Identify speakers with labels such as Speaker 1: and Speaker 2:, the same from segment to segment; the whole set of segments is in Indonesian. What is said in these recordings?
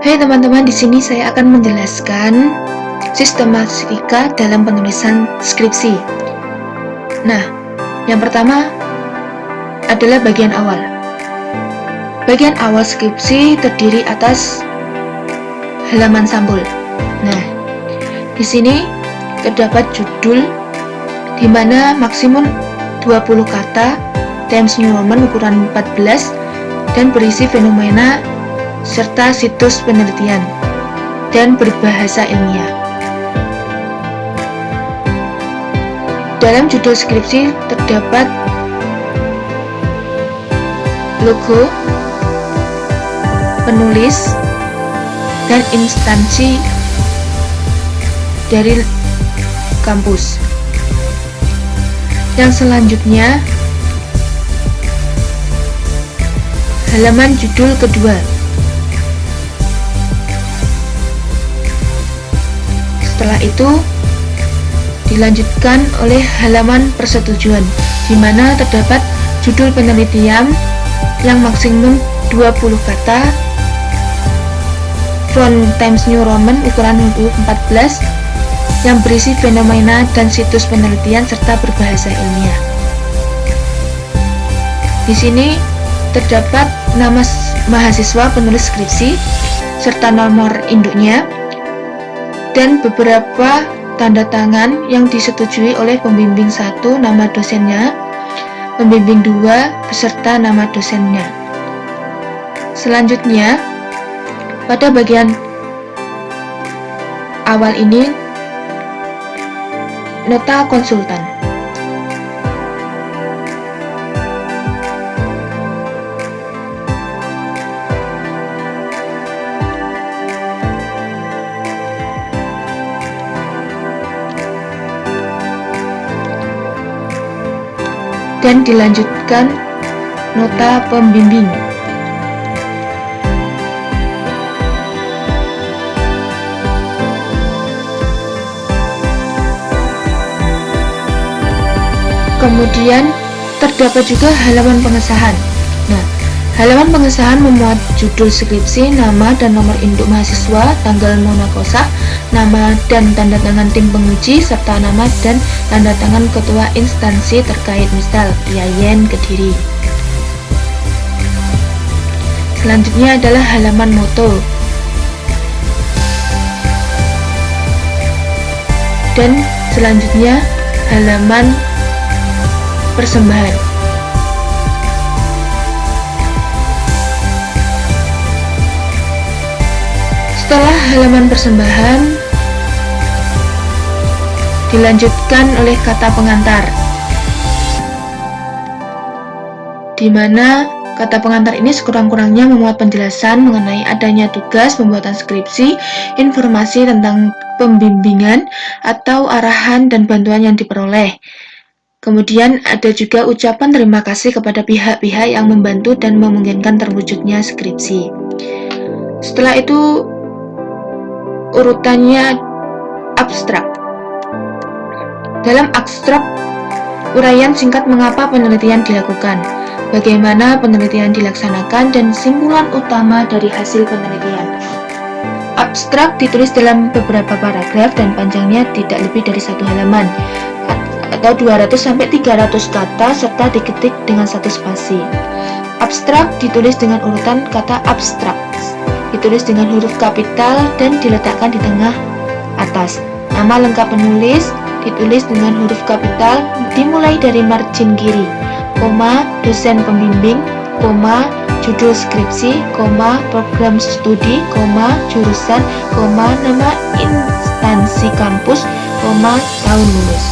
Speaker 1: Hai teman-teman, di sini saya akan menjelaskan sistematika dalam penulisan skripsi. Nah, yang pertama adalah bagian awal. Bagian awal skripsi terdiri atas halaman sampul. Nah, di sini terdapat judul di mana maksimum 20 kata, Times New Roman ukuran 14 dan berisi fenomena serta situs penelitian dan berbahasa ilmiah. Dalam judul skripsi terdapat logo, penulis, dan instansi dari kampus. Yang selanjutnya, halaman judul kedua. Setelah itu dilanjutkan oleh halaman persetujuan, di mana terdapat judul penelitian yang maksimum 20 kata, font Times New Roman ukuran 14 yang berisi fenomena dan situs penelitian serta berbahasa ilmiah. Di sini terdapat nama mahasiswa penulis skripsi serta nomor induknya dan beberapa tanda tangan yang disetujui oleh pembimbing 1 nama dosennya, pembimbing 2 beserta nama dosennya. Selanjutnya, pada bagian awal ini nota konsultan. Dan dilanjutkan nota pembimbing. Kemudian terdapat juga halaman pengesahan. Nah, halaman pengesahan memuat judul skripsi, nama dan nomor induk mahasiswa, tanggal monakosah, nama dan tanda tangan tim penguji, serta nama dan tanda tangan ketua instansi terkait, misal IAIN Kediri. Selanjutnya adalah halaman moto. Dan selanjutnya halaman persembahan. Setelah halaman persembahan dilanjutkan oleh kata pengantar, di mana kata pengantar ini sekurang-kurangnya memuat penjelasan mengenai adanya tugas pembuatan skripsi, informasi tentang pembimbingan atau arahan dan bantuan yang diperoleh. Kemudian ada juga ucapan terima kasih kepada pihak-pihak yang membantu dan memungkinkan terwujudnya skripsi. Setelah itu urutannya abstrak. Dalam abstrak, uraian singkat mengapa penelitian dilakukan, bagaimana penelitian dilaksanakan, dan simpulan utama dari hasil penelitian. Abstrak ditulis dalam beberapa paragraf dan panjangnya tidak lebih dari 1 halaman atau 200-300 kata serta diketik dengan 1 spasi. Abstrak ditulis dengan urutan kata abstrak, ditulis dengan huruf kapital dan diletakkan di tengah atas. Nama lengkap penulis ditulis dengan huruf kapital dimulai dari margin kiri, koma, dosen pembimbing, koma, judul skripsi, koma, program studi, koma, jurusan, koma, nama instansi kampus, koma, tahun lulus.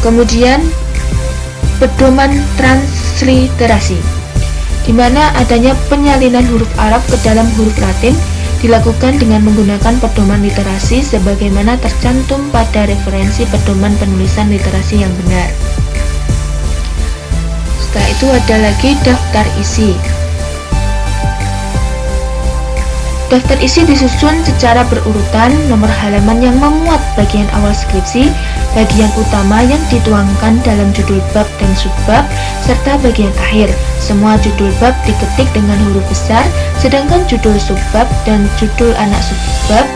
Speaker 1: Kemudian pedoman transliterasi, di mana adanya penyalinan huruf Arab ke dalam huruf Latin dilakukan dengan menggunakan pedoman literasi sebagaimana tercantum pada referensi pedoman penulisan literasi yang benar. Setelah itu ada lagi daftar isi. Daftar isi disusun secara berurutan nomor halaman yang memuat bagian awal skripsi, bagian utama yang dituangkan dalam judul bab dan subbab, serta bagian akhir. Semua judul bab diketik dengan huruf besar, sedangkan judul subbab dan judul anak subbab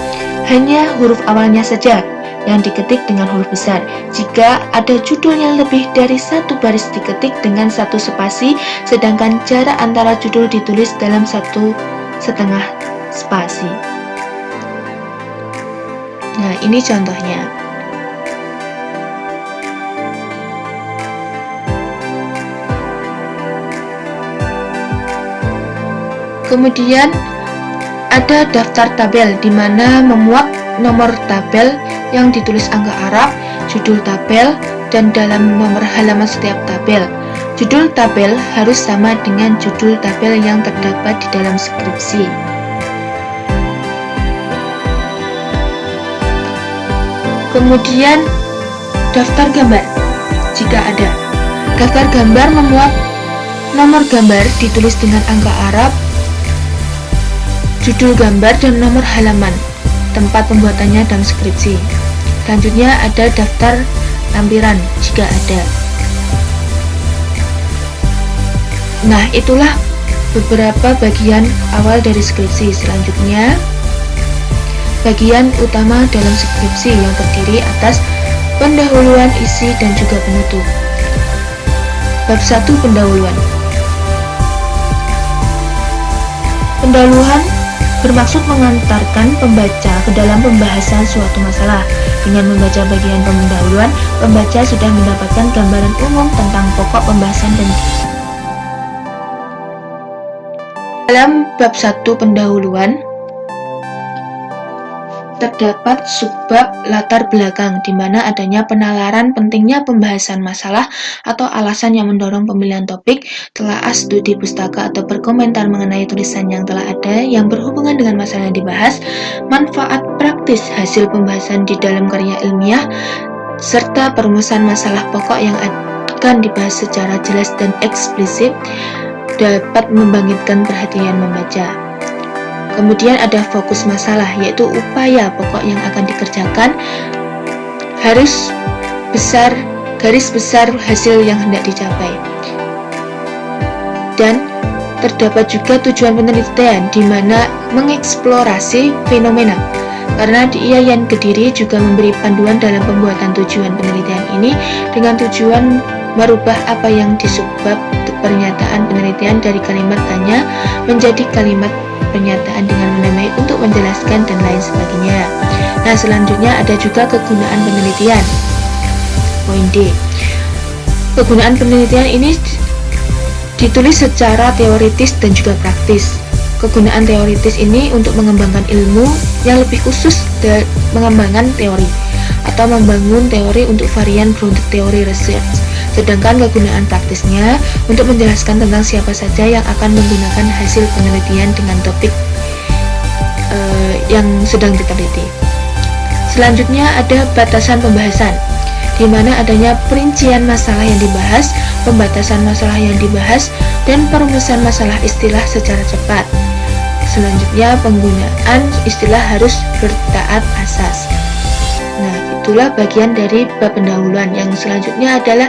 Speaker 1: hanya huruf awalnya saja yang diketik dengan huruf besar. Jika ada judulnya lebih dari satu baris diketik dengan satu spasi, sedangkan jarak antara judul ditulis dalam 1,5 spasi. Nah, ini contohnya. Kemudian ada daftar tabel di mana memuat nomor tabel yang ditulis angka Arab, judul tabel, dan dalam nomor halaman setiap tabel. Judul tabel harus sama dengan judul tabel yang terdapat di dalam skripsi. Kemudian daftar gambar jika ada. Daftar gambar memuat nomor gambar ditulis dengan angka Arab, judul gambar, dan nomor halaman tempat pembuatannya dalam skripsi. Selanjutnya ada daftar lampiran jika ada. Nah, itulah beberapa bagian awal dari skripsi. Selanjutnya, bagian utama dalam skripsi yang terdiri atas pendahuluan, isi, dan juga penutup. Bab 1. Pendahuluan. Pendahuluan bermaksud mengantarkan pembaca ke dalam pembahasan suatu masalah. Dengan membaca bagian pendahuluan, pembaca sudah mendapatkan gambaran umum tentang pokok pembahasan dan dalam bab 1 pendahuluan terdapat subbab latar belakang di mana adanya penalaran pentingnya pembahasan masalah atau alasan yang mendorong pemilihan topik, telaah studi pustaka atau berkomentar mengenai tulisan yang telah ada yang berhubungan dengan masalah yang dibahas, manfaat praktis hasil pembahasan di dalam karya ilmiah, serta perumusan masalah pokok yang akan dibahas secara jelas dan eksplisit dapat membangkitkan perhatian membaca. Kemudian ada fokus masalah, yaitu upaya pokok yang akan dikerjakan, garis besar hasil yang hendak dicapai. Dan terdapat juga tujuan penelitian, di mana mengeksplorasi fenomena. Karena di IAIN Kediri juga memberi panduan dalam pembuatan tujuan penelitian ini dengan tujuan merubah apa yang disubbab pernyataan penelitian dari kalimat tanya menjadi kalimat pernyataan dengan menamai untuk menjelaskan dan lain sebagainya. Nah, selanjutnya ada juga kegunaan penelitian. Poin D. Kegunaan penelitian ini ditulis secara teoritis dan juga praktis. Kegunaan teoritis ini untuk mengembangkan ilmu yang lebih khusus dan mengembangkan teori atau membangun teori untuk varian grounded theory research. Sedangkan kegunaan praktisnya untuk menjelaskan tentang siapa saja yang akan menggunakan hasil penelitian dengan topik yang sedang diteliti. Selanjutnya ada batasan pembahasan, di mana adanya perincian masalah yang dibahas, pembatasan masalah yang dibahas, dan perumusan masalah istilah secara cepat. Selanjutnya penggunaan istilah harus bertaat asas. Nah, itulah bagian dari bab pendahuluan. Yang selanjutnya adalah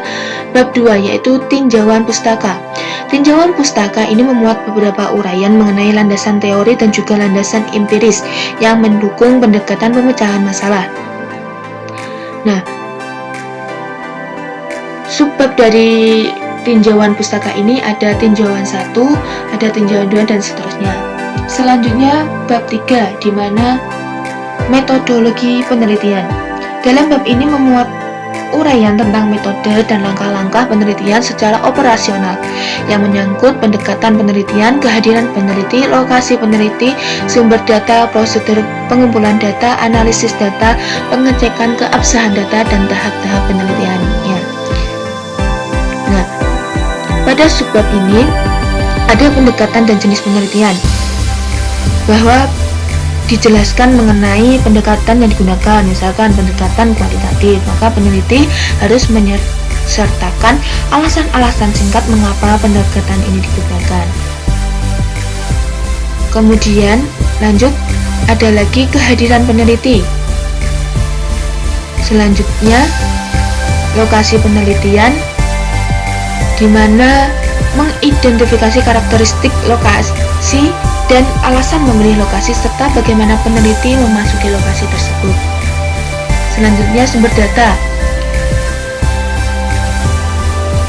Speaker 1: bab 2, yaitu tinjauan pustaka. Tinjauan pustaka ini memuat beberapa uraian mengenai landasan teori dan juga landasan empiris yang mendukung pendekatan pemecahan masalah. Nah, subbab dari tinjauan pustaka ini ada tinjauan 1, ada tinjauan 2, dan seterusnya. Selanjutnya bab 3, di mana metodologi penelitian. Dalam bab ini memuat uraian tentang metode dan langkah-langkah penelitian secara operasional yang menyangkut pendekatan penelitian, kehadiran peneliti, lokasi peneliti, sumber data, prosedur pengumpulan data, analisis data, pengecekan keabsahan data, dan tahap-tahap penelitiannya. Nah, pada subbab ini ada pendekatan dan jenis penelitian, bahwa dijelaskan mengenai pendekatan yang digunakan. Misalkan pendekatan kuantitatif, maka peneliti harus menyertakan alasan-alasan singkat mengapa pendekatan ini digunakan. Kemudian lanjut, ada lagi kehadiran peneliti. Selanjutnya, lokasi penelitian, di mana mengidentifikasi karakteristik lokasi dan alasan memilih lokasi serta bagaimana peneliti memasuki lokasi tersebut. Selanjutnya, sumber data.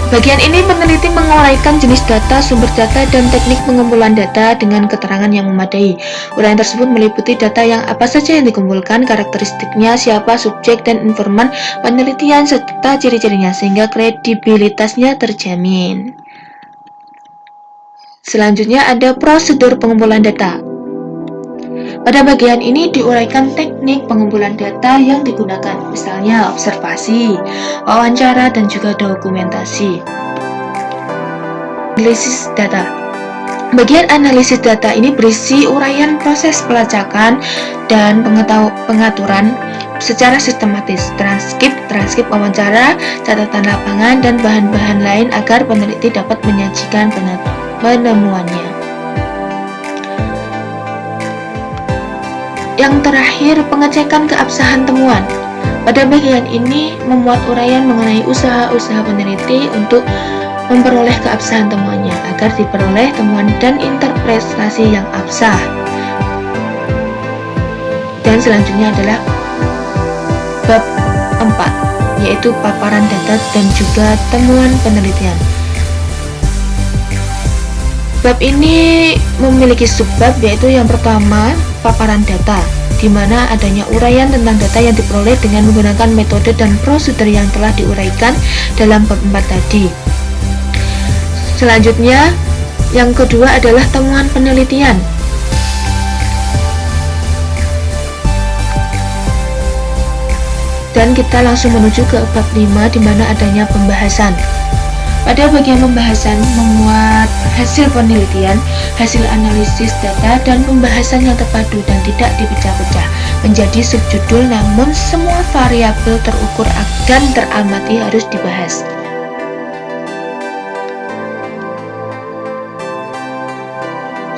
Speaker 1: Bagian ini peneliti menguraikan jenis data, sumber data, dan teknik pengumpulan data dengan keterangan yang memadai. Uraian tersebut meliputi data yang apa saja yang dikumpulkan, karakteristiknya, siapa subjek dan informan penelitian, serta ciri-cirinya, sehingga kredibilitasnya terjamin. Selanjutnya ada prosedur pengumpulan data. Pada bagian ini diuraikan teknik pengumpulan data yang digunakan, misalnya observasi, wawancara, dan juga dokumentasi. Analisis data. Bagian analisis data ini berisi uraian proses pelacakan dan pengaturan secara sistematis, transkrip wawancara, catatan lapangan, dan bahan-bahan lain agar peneliti dapat menyajikan penemuannya. Yang terakhir, pengecekan keabsahan temuan. Pada bagian ini memuat uraian mengenai usaha-usaha peneliti untuk memperoleh keabsahan temuannya agar diperoleh temuan dan interpretasi yang absah. Dan selanjutnya adalah bab 4, yaitu paparan data dan juga temuan penelitian. Bab ini memiliki subbab, yaitu yang pertama, paparan data, di mana adanya uraian tentang data yang diperoleh dengan menggunakan metode dan prosedur yang telah diuraikan dalam bab 4 tadi. Selanjutnya, yang kedua adalah temuan penelitian. Dan kita langsung menuju ke bab 5, di mana adanya pembahasan. Pada bagian pembahasan memuat hasil penelitian, hasil analisis data, dan pembahasan yang terpadu dan tidak dipecah-pecah menjadi subjudul, namun semua variabel terukur dan teramati harus dibahas.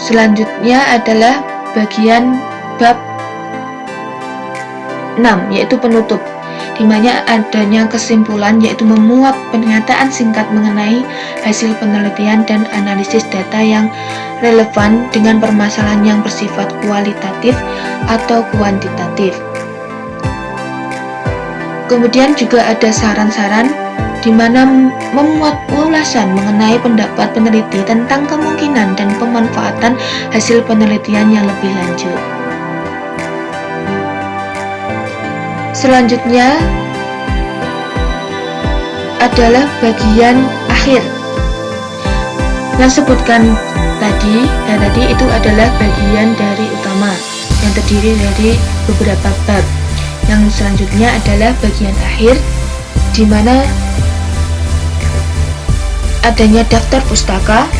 Speaker 1: Selanjutnya adalah bagian bab 6, yaitu penutup, di mana adanya kesimpulan, yaitu memuat pernyataan singkat mengenai hasil penelitian dan analisis data yang relevan dengan permasalahan yang bersifat kualitatif atau kuantitatif. Kemudian juga ada saran-saran, di mana memuat ulasan mengenai pendapat peneliti tentang kemungkinan dan pemanfaatan hasil penelitian yang lebih lanjut. Selanjutnya adalah bagian akhir. Yang sebutkan tadi itu adalah bagian dari utama yang terdiri dari beberapa bab. Yang selanjutnya adalah bagian akhir, di mana adanya daftar pustaka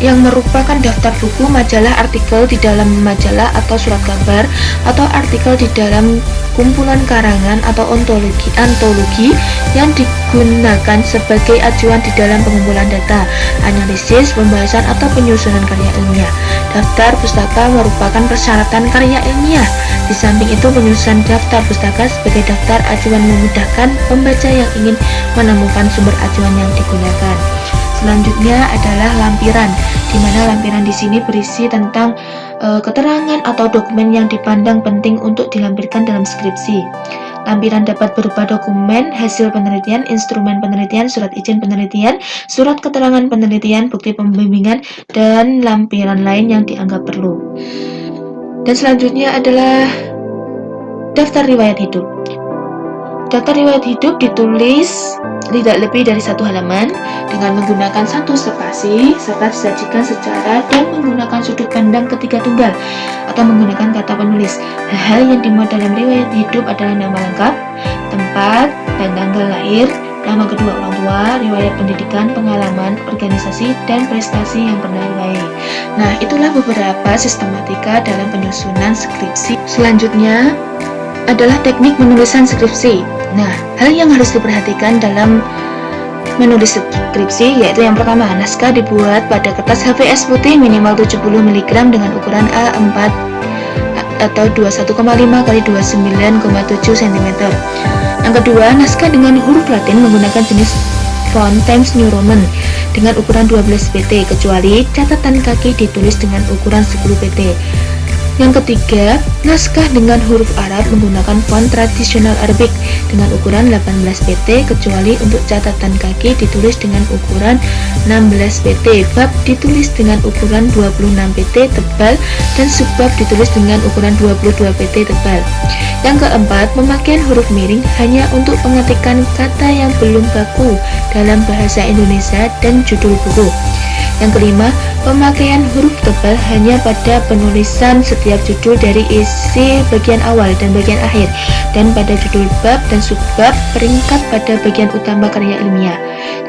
Speaker 1: yang merupakan daftar buku, majalah, artikel di dalam majalah atau surat kabar, atau artikel di dalam kumpulan karangan atau antologi yang digunakan sebagai acuan di dalam pengumpulan data, analisis, pembahasan, atau penyusunan karya ilmiah. Daftar pustaka merupakan persyaratan karya ilmiah. Di samping itu, penyusunan daftar pustaka sebagai daftar acuan memudahkan pembaca yang ingin menemukan sumber acuan yang digunakan. Selanjutnya adalah lampiran, di mana lampiran di sini berisi tentang keterangan atau dokumen yang dipandang penting untuk dilampirkan dalam skripsi. Lampiran dapat berupa dokumen, hasil penelitian, instrumen penelitian, surat izin penelitian, surat keterangan penelitian, bukti pembimbingan, dan lampiran lain yang dianggap perlu. Dan selanjutnya adalah daftar riwayat hidup. Daftar riwayat hidup ditulis tidak lebih dari 1 halaman dengan menggunakan 1 spasi serta disajikan secara dan menggunakan sudut pandang ketiga tunggal atau menggunakan kata penulis. Hal-hal yang dimuat dalam riwayat hidup adalah nama lengkap, tempat dan tanggal lahir, nama kedua orang tua, riwayat pendidikan, pengalaman, organisasi, dan prestasi yang pernah diraih. Nah, itulah beberapa sistematika dalam penyusunan skripsi. Selanjutnya adalah teknik penulisan skripsi. Nah, hal yang harus diperhatikan dalam menulis skripsi, yaitu yang pertama, naskah dibuat pada kertas HVS putih minimal 70 mg dengan ukuran A4 atau 21,5 x 29,7 cm. Yang kedua, naskah dengan huruf Latin menggunakan jenis font Times New Roman dengan ukuran 12 pt, kecuali catatan kaki ditulis dengan ukuran 10 pt. Yang ketiga, naskah dengan huruf Arab menggunakan font tradisional Arabic dengan ukuran 18 pt, kecuali untuk catatan kaki ditulis dengan ukuran 16 pt, bab ditulis dengan ukuran 26 pt tebal, dan subbab ditulis dengan ukuran 22 pt tebal. Yang keempat, pemakaian huruf miring hanya untuk pengetikan kata yang belum baku dalam bahasa Indonesia dan judul buku. Yang kelima, pemakaian huruf tebal hanya pada penulisan setiap judul dari isi bagian awal dan bagian akhir, dan pada judul bab dan subbab peringkat pada bagian utama karya ilmiah.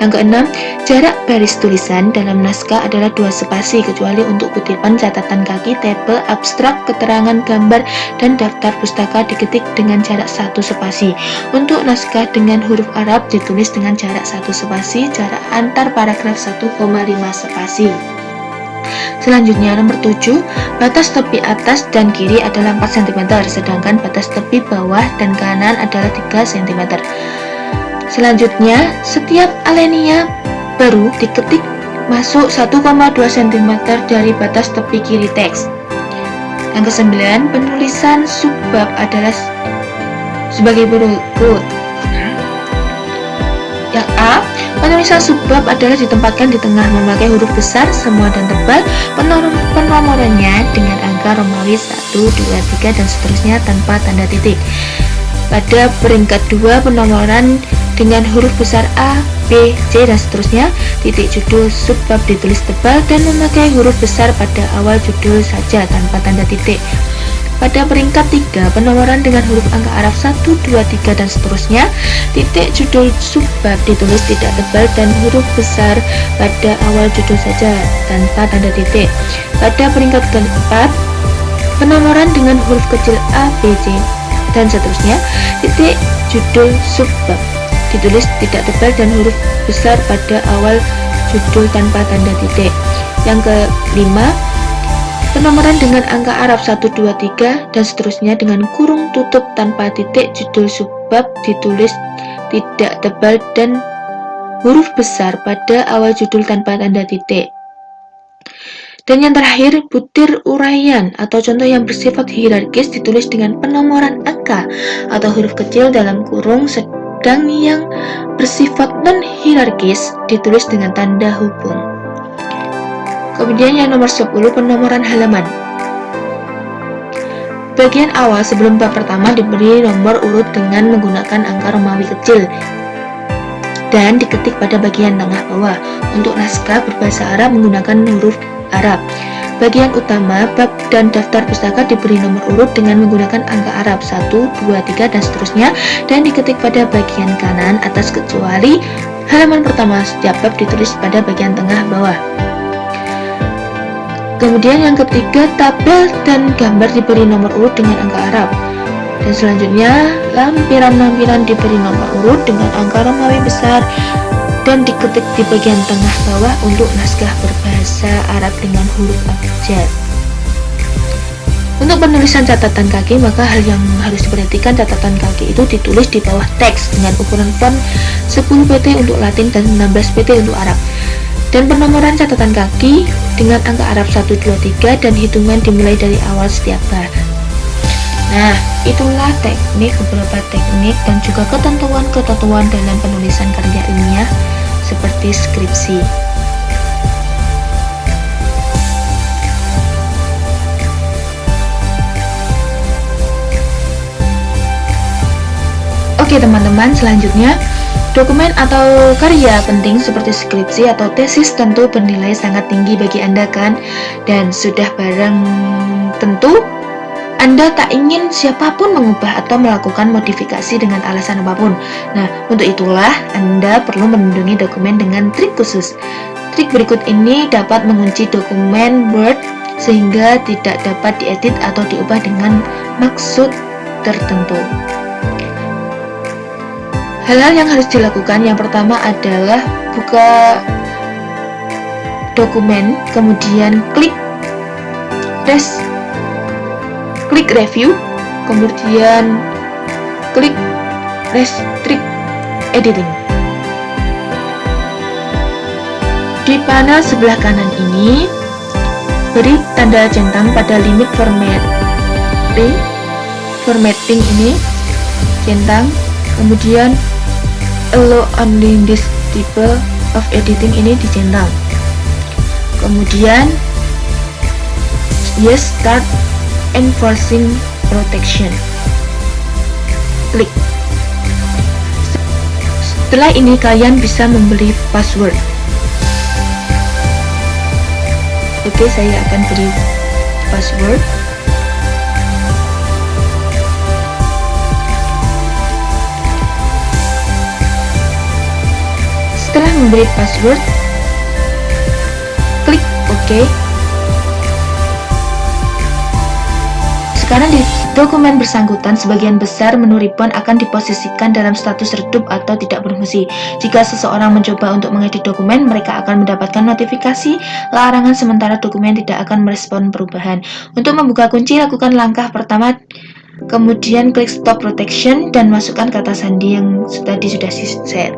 Speaker 1: Yang keenam, jarak baris tulisan dalam naskah adalah 2 spasi, kecuali untuk kutipan, catatan kaki, tabel, abstrak, keterangan gambar, dan daftar pustaka diketik dengan jarak 1 spasi. Untuk naskah dengan huruf Arab ditulis dengan jarak 1 spasi, jarak antar paragraf 1,5 spasi. Selanjutnya nomor 7, batas tepi atas dan kiri adalah 4 cm, sedangkan batas tepi bawah dan kanan adalah 3 cm. Selanjutnya, setiap alinea baru diketik masuk 1,2 cm dari batas tepi kiri teks. Yang kesembilan, penulisan subbab adalah sebagai berikut. Yang A, penulisan subbab adalah ditempatkan di tengah memakai huruf besar, semua dan tebal. Penomorannya dengan angka Romawi 1, 2, 3 dan seterusnya tanpa tanda titik. Pada peringkat 2, penomoran dengan huruf besar A, B, C dan seterusnya. Titik judul subbab ditulis tebal dan memakai huruf besar pada awal judul saja tanpa tanda titik. Pada peringkat 3, penomoran dengan huruf angka Arab 1, 2, 3 dan seterusnya. Titik judul subbab ditulis tidak tebal dan huruf besar pada awal judul saja tanpa tanda titik. Pada peringkat keempat, penomoran dengan huruf kecil A, B, C dan seterusnya. Titik judul subbab ditulis tidak tebal dan huruf besar pada awal judul tanpa tanda titik. Yang kelima, penomoran dengan angka Arab 1, 2, 3 dan seterusnya dengan kurung tutup tanpa titik, judul subbab ditulis tidak tebal dan huruf besar pada awal judul tanpa tanda titik. Dan yang terakhir, butir uraian atau contoh yang bersifat hierarkis ditulis dengan penomoran angka atau huruf kecil dalam kurung, sedang yang bersifat non-hierarkis ditulis dengan tanda hubung. Kemudian yang nomor 10, penomoran halaman. Bagian awal sebelum bab pertama diberi nomor urut dengan menggunakan angka Romawi kecil dan diketik pada bagian tengah bawah. Untuk naskah berbahasa Arab menggunakan huruf Arab. Bagian utama, bab dan daftar pustaka diberi nomor urut dengan menggunakan angka Arab 1, 2, 3 dan seterusnya, dan diketik pada bagian kanan atas, kecuali halaman pertama setiap bab ditulis pada bagian tengah bawah. Kemudian yang ketiga, tabel dan gambar diberi nomor urut dengan angka Arab. Dan selanjutnya, lampiran-lampiran diberi nomor urut dengan angka Romawi besar dan diketik di bagian tengah bawah untuk naskah berbahasa Arab dengan huruf abjad. Untuk penulisan catatan kaki, maka hal yang harus diperhatikan, catatan kaki itu ditulis di bawah teks dengan ukuran font 10 pt untuk Latin dan 16 pt untuk Arab. Dan penomoran catatan kaki dengan angka Arab 1, 2, 3 dan hitungan dimulai dari awal setiap bab. Nah, itulah beberapa teknik dan juga ketentuan-ketentuan dalam penulisan karya ilmiah seperti skripsi. Oke teman-teman, selanjutnya dokumen atau karya penting seperti skripsi atau tesis tentu bernilai sangat tinggi bagi Anda kan? Dan sudah barang tentu Anda tak ingin siapapun mengubah atau melakukan modifikasi dengan alasan apapun. Nah, untuk itulah Anda perlu melindungi dokumen dengan trik khusus. Trik berikut ini dapat mengunci dokumen Word sehingga tidak dapat diedit atau diubah dengan maksud tertentu. Hal-hal yang harus dilakukan yang pertama adalah buka dokumen, kemudian klik review, kemudian klik restrict editing. Di panel sebelah kanan ini, beri tanda centang pada limit formatting ini, centang, kemudian allow only this type of editing ini dicentang. Kemudian yes, start enforcing protection. Klik. Setelah ini kalian bisa membeli password. Oke, saya akan beri password. Setelah memberi password, klik OK. Sekarang di dokumen bersangkutan, sebagian besar menu ribbon akan diposisikan dalam status redup atau tidak berfungsi. Jika seseorang mencoba untuk mengedit dokumen, mereka akan mendapatkan notifikasi larangan sementara dokumen tidak akan merespon perubahan. Untuk membuka kunci, lakukan langkah pertama, kemudian klik stop protection dan masukkan kata sandi yang tadi sudah di-set.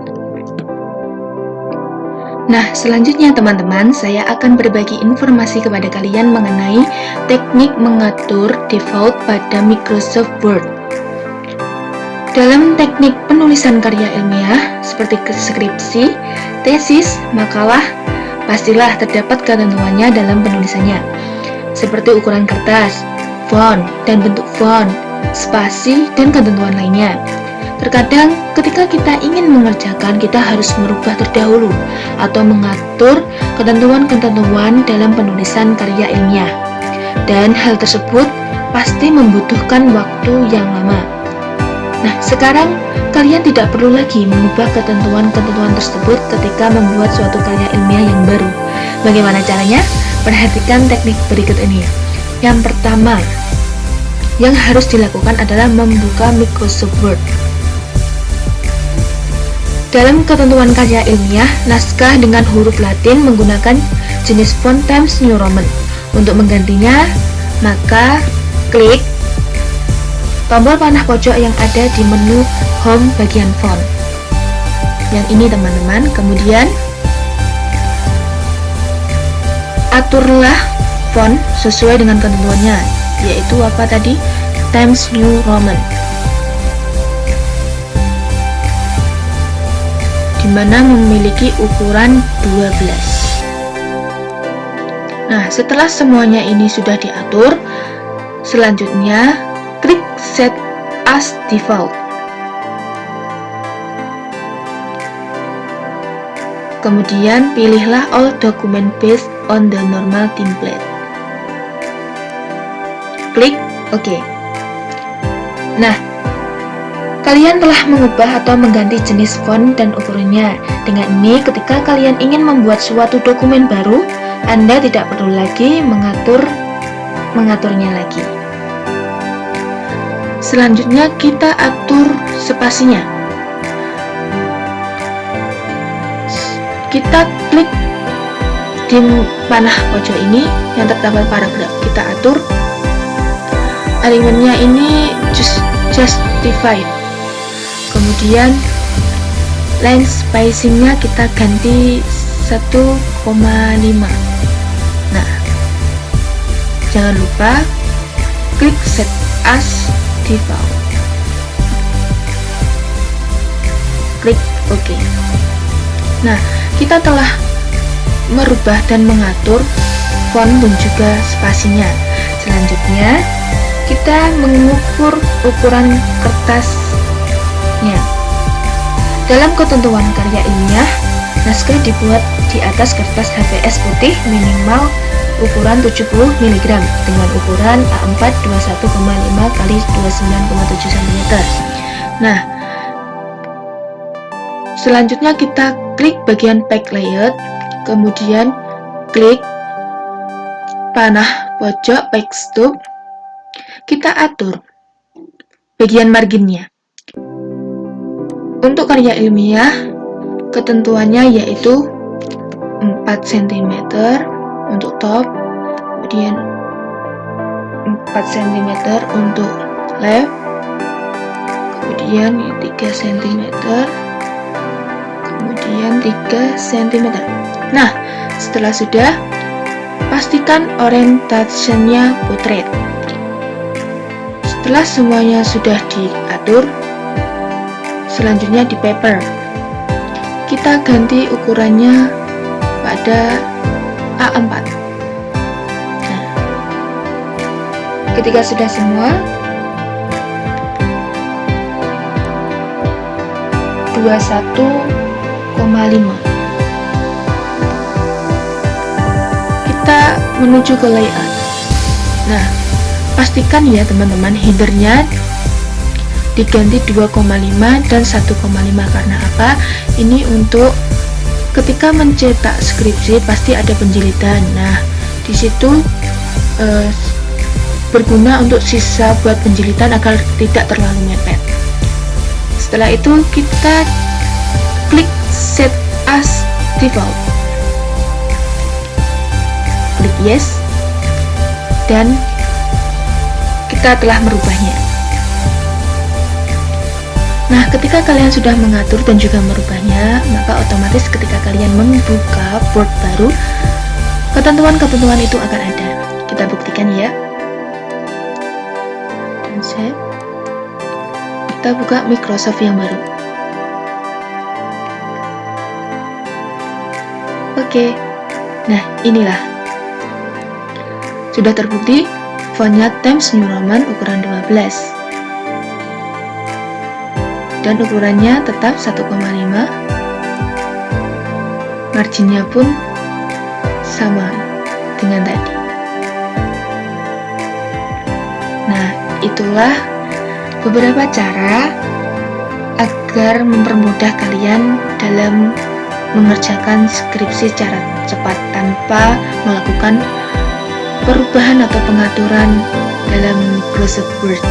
Speaker 1: Nah, selanjutnya teman-teman, saya akan berbagi informasi kepada kalian mengenai teknik mengatur default pada Microsoft Word. Dalam teknik penulisan karya ilmiah, seperti skripsi, tesis, makalah, pastilah terdapat ketentuannya dalam penulisannya, seperti ukuran kertas, font, dan bentuk font, spasi, dan ketentuan lainnya. Terkadang ketika kita ingin mengerjakan, kita harus merubah terdahulu atau mengatur ketentuan-ketentuan dalam penulisan karya ilmiah. Dan hal tersebut pasti membutuhkan waktu yang lama. Nah, sekarang kalian tidak perlu lagi mengubah ketentuan-ketentuan tersebut ketika membuat suatu karya ilmiah yang baru. Bagaimana caranya? Perhatikan teknik berikut ini. Yang pertama, yang harus dilakukan adalah membuka Microsoft Word. Dalam ketentuan karya ilmiah, naskah dengan huruf Latin menggunakan jenis font Times New Roman. Untuk menggantinya, maka klik tombol panah pojok yang ada di menu Home bagian font. Yang ini teman-teman, kemudian aturlah font sesuai dengan ketentuannya, yaitu apa tadi? Times New Roman. Di mana memiliki ukuran 12. Nah, setelah semuanya ini sudah diatur, selanjutnya klik Set as Default. Kemudian pilihlah All Document Based on the Normal Template. Klik OK. Nah, kalian telah mengubah atau mengganti jenis font dan ukurannya. Dengan ini, ketika kalian ingin membuat suatu dokumen baru, Anda tidak perlu lagi mengaturnya lagi. Selanjutnya, kita atur spasinya. Kita klik di panah pojok ini yang terdapat paragraf. Kita atur alignmentnya ini justified. Kemudian line spacingnya kita ganti 1,5. Nah, jangan lupa klik Set as Default. Klik OK. Nah, kita telah merubah dan mengatur font dan juga spasinya. Selanjutnya, kita mengukur ukuran kertasnya. Dalam ketentuan karya ilmiah, naskah dibuat di atas kertas HVS putih minimal ukuran 70 mg dengan ukuran A4 21,5 x 29,7 cm. Nah, selanjutnya kita klik bagian Back Layout, kemudian klik panah pojok Backstop. Kita atur bagian marginnya. Untuk karya ilmiah, ketentuannya yaitu 4 cm untuk top, kemudian 4 cm untuk left, kemudian 3 cm, kemudian 3 cm. Nah, setelah sudah, pastikan orientasinya portrait. Setelah semuanya sudah diatur, selanjutnya di paper. Kita ganti ukurannya pada A4. Nah, ketika sudah semua, 21,5. Kita menuju ke layout. Nah, pastikan ya teman-teman, headernya diganti 2,5 dan 1,5. Karena apa? Ini untuk ketika mencetak skripsi pasti ada penjilitan. Nah, di situ berguna untuk sisa buat penjilitan agar tidak terlalu mepet. Setelah itu kita klik set as default, klik yes, dan kita telah merubahnya. Nah, ketika kalian sudah mengatur dan juga merubahnya, maka otomatis ketika kalian membuka board baru, ketentuan-ketentuan itu akan ada. Kita buktikan ya. Dan save. Kita buka Microsoft yang baru. Oke. Nah, inilah. Sudah terbukti fontnya Times New Roman ukuran 12. Dan ukurannya tetap 1,5, marginnya pun sama dengan tadi. Nah, itulah beberapa cara agar mempermudah kalian dalam mengerjakan skripsi secara cepat tanpa melakukan perubahan atau pengaturan dalam Microsoft Word.